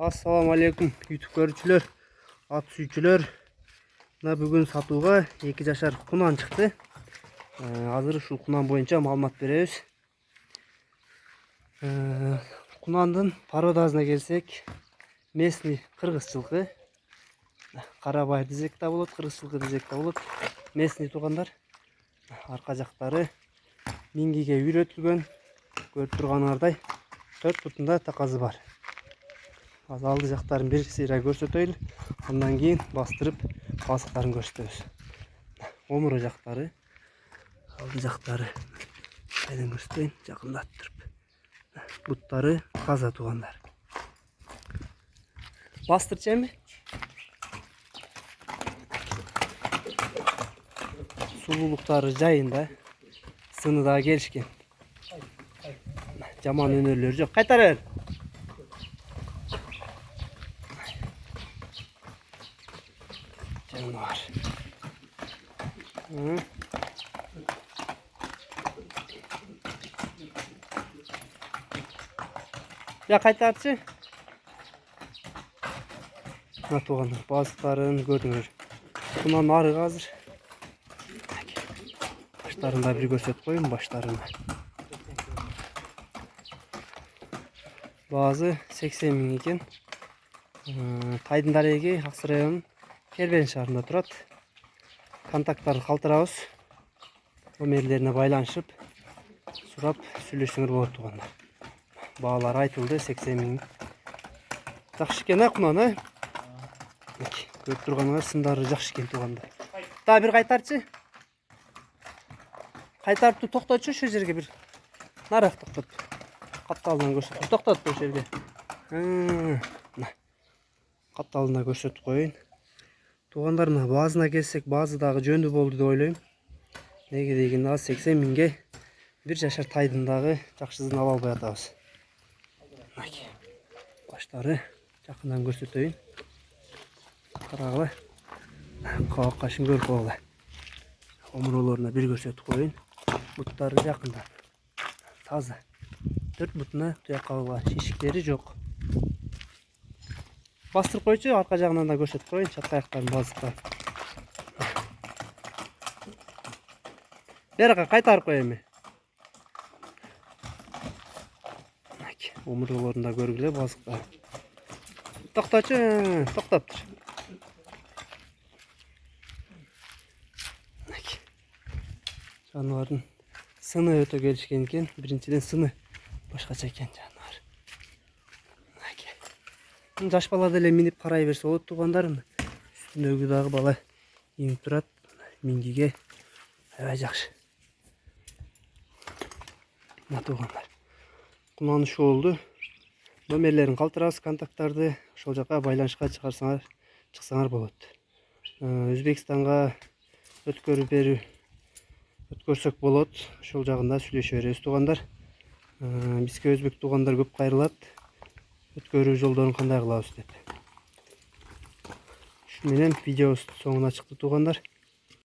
Assalamu alaikum YouTube көрүүчүлөр, ат сүйүүчүлөр. Мына бүгүн сатууга 2 жашар кунан чыкты. Азыр ушул кунан боюнча маалымат беребиз. Кунандын породасына келсек, местный кыргыз жылкы. Карабай десек да болот, кыргыз жылкы десек да болот. Местный туугандар. Арка жактары мингиге үйрөтүлгөн. Көрүп турганыңардай 4 бутунда таказы бар. Az aldı жактарын bir сыйра көрсөтөйлү. Андан кийин бастырып басыктарын көрсөтөбүз. Омуру жактары, алды жактары. Айдан көрсөтөйүн, жакындаттырып. Буттары таза туугандар. Бастырчы эми. Сулуулуктары жайында, сыны да келишкен. Жаман өнөрлөр жок. Кайтар бер. Var. Ya kaytarçı. Mına tuğanlar bazıkların gördüңөр. Bundan arı hazır. Başlarında bir görsötüp koyun başlarında. Bazı 80 bin eкен. Тайдын дареги Аксы районунун Кербен шаарында турат. Контакттарды калтырабыз. Номерлерине байланышып, сурап сүйлөшсөңөр болот туугандар. Баалар айтылды 80 миң. Жакшы экен кунан, көрүп турганыңар сындары жакшы экен туугандар. Дагы бир кайтарчы. Кайтарып токтотчу ошол жерге бир. Нарак токтот. Катталынан көрсөт. Токтот ошол жерге. Катталына көрсөтүп коеюн. Туғандарына базына келсек, базы дағы жөнді болды деп ойлойм. Неге дегенде 80 миңге bir жашар тайдын дагы жакшысын ала албай атабыз. Баштары жакындан көрсөтөйүн. Карагыла. Кабак кашын көрүп алгыла. Омуролоруна бир көрсөтүп коеюн. Буттары жакында. Таза. 4 бутуна туякка алгыла. Шишиктери жок. Бастырып койчу, арка жагынан да көрсөтүп коеюн, чатка аяктарын базыкта. Берага кайтарып кой эми. Омуролорунда көргүлө базыкта. Токточу, токтоптур. Жаныбардын сыны өтө келишкен экен. Биринчиден сыны башкача экен жаныбар. Жаш бала деле минип карай берсе болот туугандарым. Үстүндөгү дагы бала инип турат. Мингиге аябай жакшы. Мына туугандар. Кунан ушул болду. Номерлерин калтырабыз, контакттарды ошол жака байланышка чыксаңар болот. Өзбекстанга өткөрсөк болот. Ошол жагында сүйлөшө беребиз туугандар. Бизге өзбек туугандар көп кайрылат. Өткөрүү жолдорун кандай кылабыз деп. Ушу менен видео соңуна чыкты туугандар.